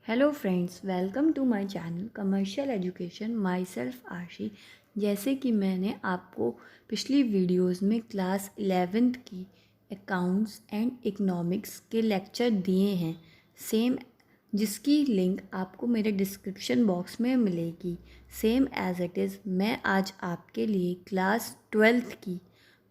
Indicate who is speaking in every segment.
Speaker 1: Hello friends, welcome to my channel commercial education. Myself Ashi. जैसे कि मैंने आपको पिछली वीडियोस में क्लास 11th की अकाउंट्स एंड इकोनॉमिक्स के लेक्चर दिए हैं, सेम जिसकी लिंक आपको मेरे डिस्क्रिप्शन बॉक्स में मिलेगी। सेम एज इट इज़ मैं आज आपके लिए क्लास 12th की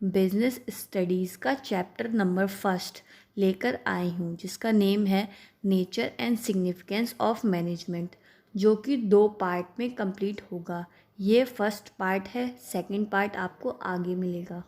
Speaker 1: बिजनेस स्टडीज़ का चैप्टर नंबर 1 लेकर आई हूँ, जिसका नेम है nature and significance of management, जो कि 2 पार्ट में कंप्लीट होगा। ये फर्स्ट पार्ट है, सेकंड पार्ट आपको आगे मिलेगा।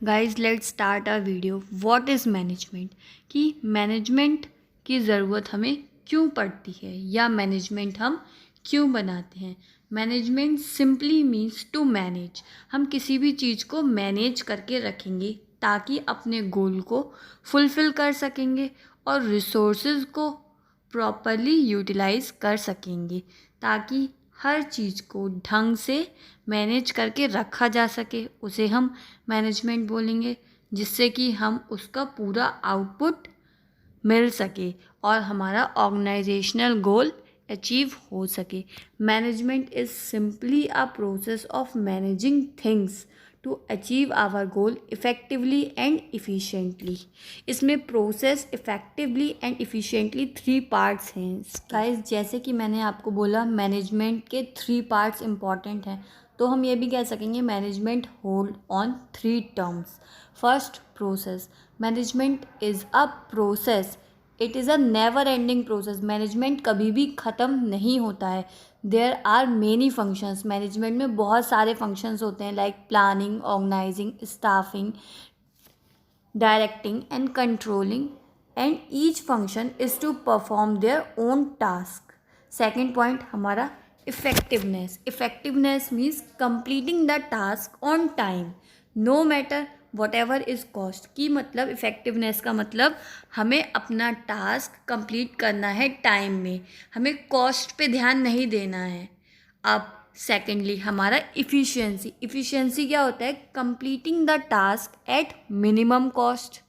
Speaker 1: Guys let's start our video. What is management, कि मैनेजमेंट की ज़रूरत हमें क्यों पड़ती है या मैनेजमेंट हम क्यों बनाते हैं। Management simply means to manage. हम किसी भी चीज़ को मैनेज करके रखेंगे ताकि अपने गोल को फुलफ़िल कर सकेंगे और रिसोर्सेज को प्रॉपरली यूटिलाइज कर सकेंगे, ताकि हर चीज़ को ढंग से मैनेज करके रखा जा सके। उसे हम मैनेजमेंट बोलेंगे, जिससे कि हम उसका पूरा आउटपुट मिल सके और हमारा ऑर्गेनाइजेशनल गोल अचीव हो सके। Management is simply a process of managing things to achieve our goal effectively and efficiently. इसमें process, effectively and efficiently 3 parts हैं। गाइस, जैसे कि मैंने आपको बोला मैनेजमेंट के 3 पार्ट्स इम्पॉर्टेंट हैं, तो हम ये भी कह सकेंगे management hold on 3 terms. First, process. Management is a process, it is a never ending process. Management कभी भी ख़त्म नहीं होता है। There are many functions. Management में बहुत सारे फंक्शंस होते हैं, like planning, organising, staffing, directing and controlling, and each function is to perform their own task. Second point हमारा effectiveness. Effectiveness means completing the task on time no matter whatever is cost. की मतलब effectiveness का मतलब हमें अपना task complete करना है time में, हमें कॉस्ट पे ध्यान नहीं देना है। अब सेकेंडली हमारा इफ़िशियंसी। इफ़िशियंसी क्या होता है? Completing the task at minimum cost.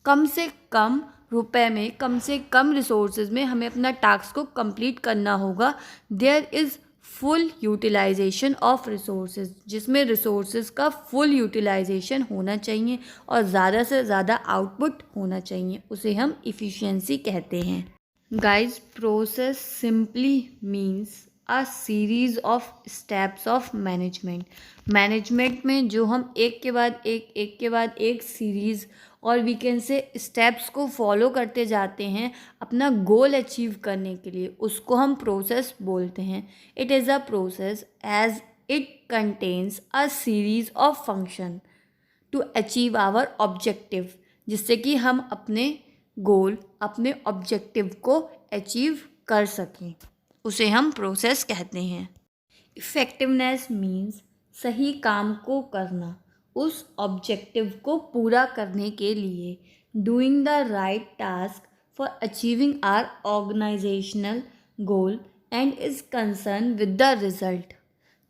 Speaker 1: कम से कम रुपए में, कम से कम रिसोर्सेज में हमें अपना टास्क को कंप्लीट करना होगा। There is full utilization of resources, जिसमें रिसोर्सेज का फुल यूटिलाइजेशन होना चाहिए और ज़्यादा से ज़्यादा आउटपुट होना चाहिए। उसे हम इफ़िशियंसी कहते हैं। Guys, process simply means a series of steps of management. Management में जो हम एक के बाद एक सीरीज़ और वीकेंड से स्टेप्स को फॉलो करते जाते हैं अपना गोल अचीव करने के लिए, उसको हम प्रोसेस बोलते हैं। It is a process as it contains a series of function to achieve our objective, जिससे कि हम अपने गोल, अपने ऑब्जेक्टिव को अचीव कर सकें, उसे हम प्रोसेस कहते हैं। इफ़ेक्टिवनेस मीन्स सही काम को करना, उस ऑब्जेक्टिव को पूरा करने के लिए। Doing the right task for achieving our organizational goal and is concern with the result,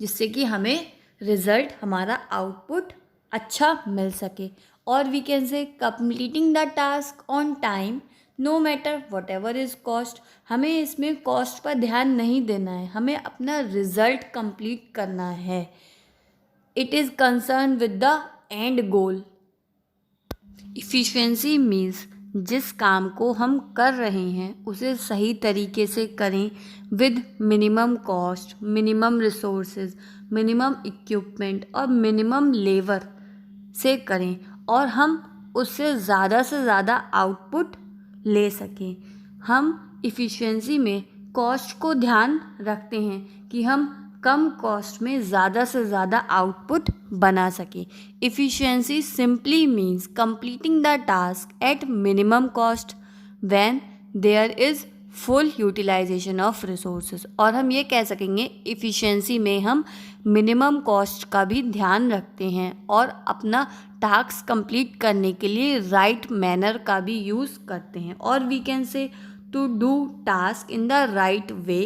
Speaker 1: जिससे कि हमें रिज़ल्ट, हमारा आउटपुट अच्छा मिल सके। और we can say completing the task on time no matter whatever is cost. हमें इसमें कॉस्ट पर ध्यान नहीं देना है, हमें अपना रिज़ल्ट कंप्लीट करना है। It is concern with the end goal. Efficiency means जिस काम को हम कर रहे हैं उसे सही तरीके से करें with minimum cost, minimum resources, minimum equipment और मिनिमम लेबर से करें और हम उससे ज़्यादा से ज़्यादा आउटपुट ले सकें। हम इफ़िशियंसी में कॉस्ट को ध्यान रखते हैं कि हम कम कॉस्ट में ज़्यादा से ज़्यादा आउटपुट बना सकें। Efficiency simply means completing the task at minimum cost when there is full utilization of resources. और हम ये कह सकेंगे इफ़िशियंसी में हम मिनिमम कॉस्ट का भी ध्यान रखते हैं और अपना टास्क कंप्लीट करने के लिए राइट मैनर का भी यूज़ करते हैं। और we can say to do task in the right way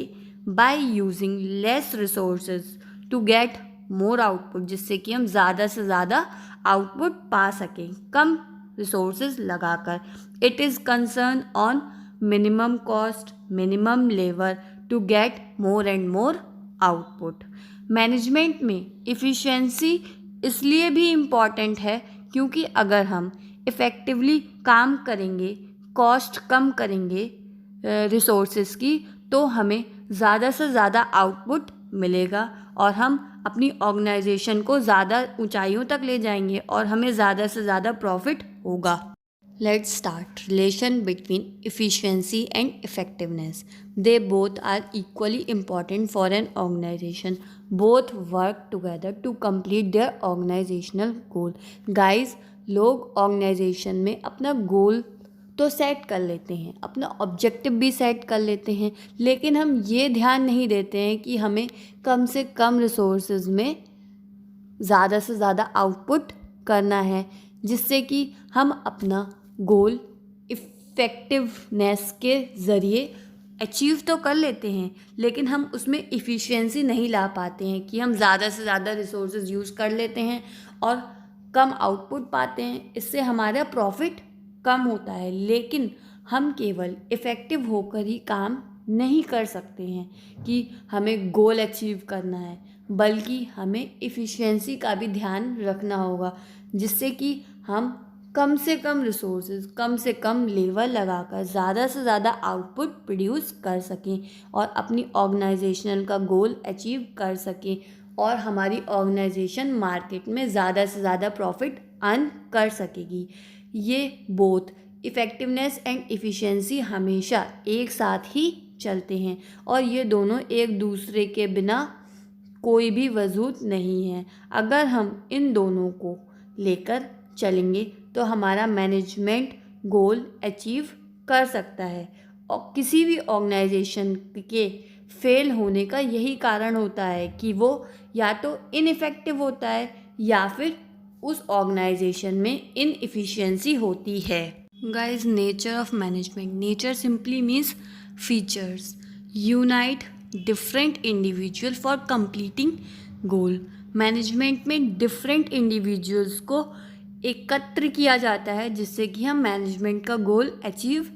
Speaker 1: by using less resources to get more output, जिससे कि हम ज़्यादा से ज़्यादा आउटपुट पा सकें कम रिसोर्सेज लगाकर। It is concern on minimum cost, minimum labor to get more and more output. Management में इफ़िशेंसी इसलिए भी इम्पॉर्टेंट है क्योंकि अगर हम इफ़ेक्टिवली काम करेंगे, कॉस्ट कम करेंगे रिसोर्सेज की, तो हमें ज़्यादा से ज़्यादा आउटपुट मिलेगा और हम अपनी ऑर्गेनाइजेशन को ज़्यादा ऊंचाइयों तक ले जाएंगे और हमें ज़्यादा से ज़्यादा प्रॉफिट होगा. Let's start. Relation between efficiency and effectiveness. They both are equally important for an organization. Both work together to complete their organizational goal. Guys, लोग ऑर्गेनाइजेशन में अपना गोल तो सेट कर लेते हैं, अपना ऑब्जेक्टिव भी सेट कर लेते हैं, लेकिन हम ये ध्यान नहीं देते हैं कि हमें कम से कम रिसोर्सेज में ज़्यादा से ज़्यादा आउटपुट करना है, जिससे कि हम अपना गोल इफ़ेक्टिवनेस के ज़रिए अचीव तो कर लेते हैं, लेकिन हम उसमें इफ़िशियंसी नहीं ला पाते हैं कि हम ज़्यादा से ज़्यादा रिसोर्सेज यूज़ कर लेते हैं और कम आउटपुट पाते हैं. इससे हमारा प्रॉफिट कम होता है, लेकिन हम केवल इफ़ेक्टिव होकर ही काम नहीं कर सकते हैं कि हमें गोल अचीव करना है, बल्कि हमें इफ़िशियंसी का भी ध्यान रखना होगा, जिससे कि हम कम से कम रिसोर्सेज, कम से कम लेबर लगाकर ज़्यादा से ज़्यादा आउटपुट प्रोड्यूस कर सकें और अपनी ऑर्गेनाइजेशनल का गोल अचीव कर सकें और हमारी ऑर्गेनाइजेशन मार्केट में ज़्यादा से ज़्यादा प्रॉफिट अर्न कर सकेगी. ये बोथ इफ़ेक्टिवनेस एंड इफ़िशियंसी हमेशा एक साथ ही चलते हैं और ये दोनों एक दूसरे के बिना कोई भी वजूद नहीं है. अगर हम इन दोनों को लेकर चलेंगे तो हमारा मैनेजमेंट गोल अचीव कर सकता है. और किसी भी ऑर्गेनाइजेशन के फेल होने का यही कारण होता है कि वो या तो इनइफेक्टिव होता है या फिर उस ऑर्गेनाइजेशन में इनएफिशिएंसी होती है. Guys, nature of management. Nature simply means features unite different individual for completing goal. Management में डिफरेंट इंडिविजुअल्स को एकत्र किया जाता है जिससे कि हम मैनेजमेंट का गोल अचीव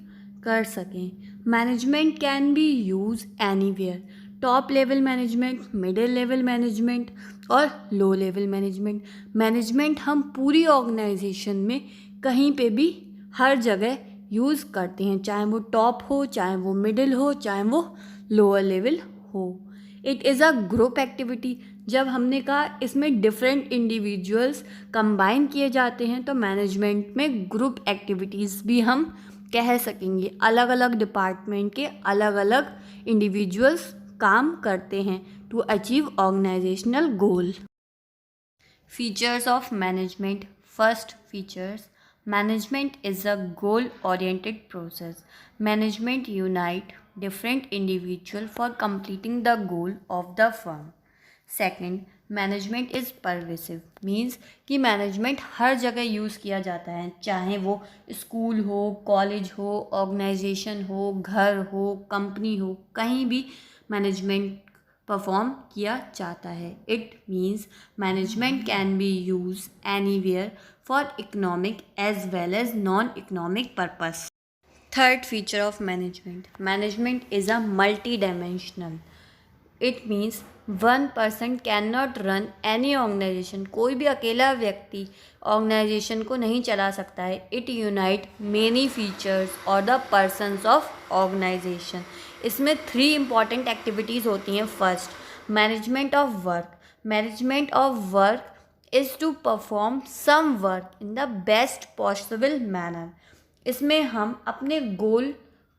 Speaker 1: कर सकें. Management can be use anywhere. Top level management, middle level management और लो लेवल मैनेजमेंट. मैनेजमेंट हम पूरी ऑर्गेनाइजेशन में कहीं पे भी हर जगह यूज़ करते हैं, चाहे वो टॉप हो, चाहे वो मिडिल हो, चाहे वो लोअर लेवल हो. It is a group activity. जब हमने कहा इसमें डिफरेंट इंडिविजुअल्स कंबाइन किए जाते हैं तो मैनेजमेंट में ग्रुप एक्टिविटीज़ भी हम कह सकेंगे. अलग अलग डिपार्टमेंट के अलग अलग इंडिविजुअल्स काम करते हैं to achieve organizational goal. Features of management. First features. Management is a goal oriented process. Management unite different individual for completing the goal of the firm. Second, management is pervasive. Means कि management हर जगह use किया जाता है, चाहे वो school हो, college हो, organisation हो, घर हो, कंपनी हो, कहीं भी मैनेजमेंट परफॉर्म किया जाता है. It means management can be use anywhere for economic as well as non economic purpose. Third feature of management. Management is a multi-dimensional. It means one person cannot run any organization. कोई भी अकेला व्यक्ति organisation को नहीं चला सकता है. It unite many features or the persons of organization. इसमें 3 important activities होती हैं. First, management of work. Management of work is to perform some work in the best possible manner. इसमें हम अपने गोल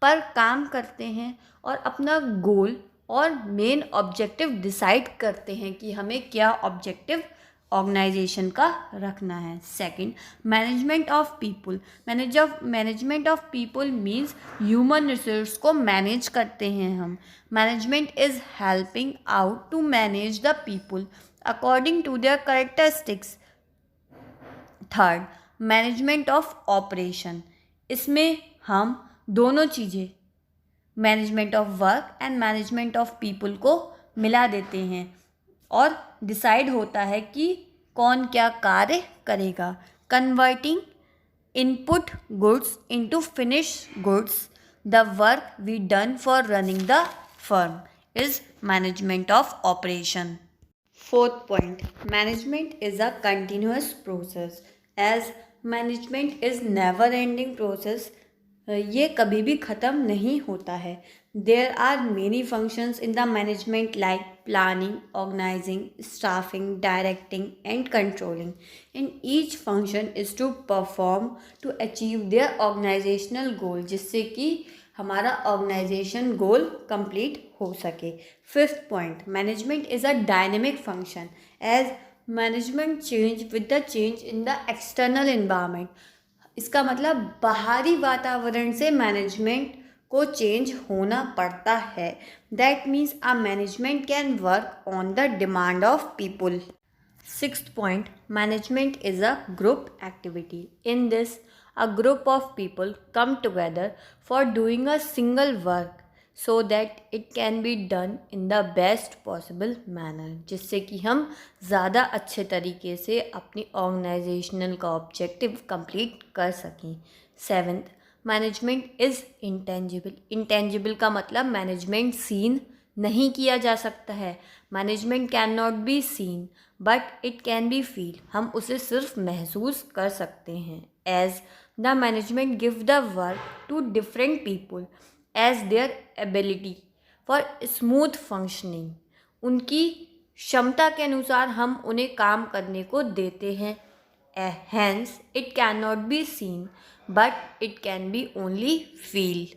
Speaker 1: पर काम करते हैं और अपना गोल और मेन ऑब्जेक्टिव डिसाइड करते हैं कि हमें क्या ऑब्जेक्टिव ऑर्गेनाइजेशन का रखना है. Second, management of people. Management of people means human resource को मैनेज करते हैं हम. Management is helping out to manage the people according to their characteristics. Third, management of operation. इसमें हम दोनों चीज़ें management of work and management of people को मिला देते हैं और डिसाइड होता है कि कौन क्या कार्य करेगा. Converting input goods into finish goods the work we done for running the firm is management of operation. Fourth point, management is a continuous process. As management is never ending process, ये कभी भी ख़त्म नहीं होता है. There are many functions in the management like planning, organizing, staffing, directing and controlling. And each function is to perform to achieve their organizational goal, जिससे कि हमारा ऑर्गेनाइजेशन गोल कंप्लीट हो सके. Fifth point, management is a dynamic function. As management change with the change in the external environment. इसका मतलब बाहरी वातावरण से मैनेजमेंट को चेंज होना पड़ता है. That means a management can work on the demand of people. Sixth point, management is a group activity. In this, a group of people come together for doing a single work so that it can be done in the best possible manner, जिससे कि हम ज़्यादा अच्छे तरीके से अपनी organisational का objective complete कर सकें. Seventh, management is intangible. Intangible का मतलब मैनेजमेंट सीन नहीं किया जा सकता है. Management can not be seen but it can be feel. हम उसे सिर्फ महसूस कर सकते हैं. As the management give the work to different people as their ability for smooth functioning. उनकी क्षमता के अनुसार हम उन्हें काम करने को देते हैं. Hence it can not be seen but it can be only feel.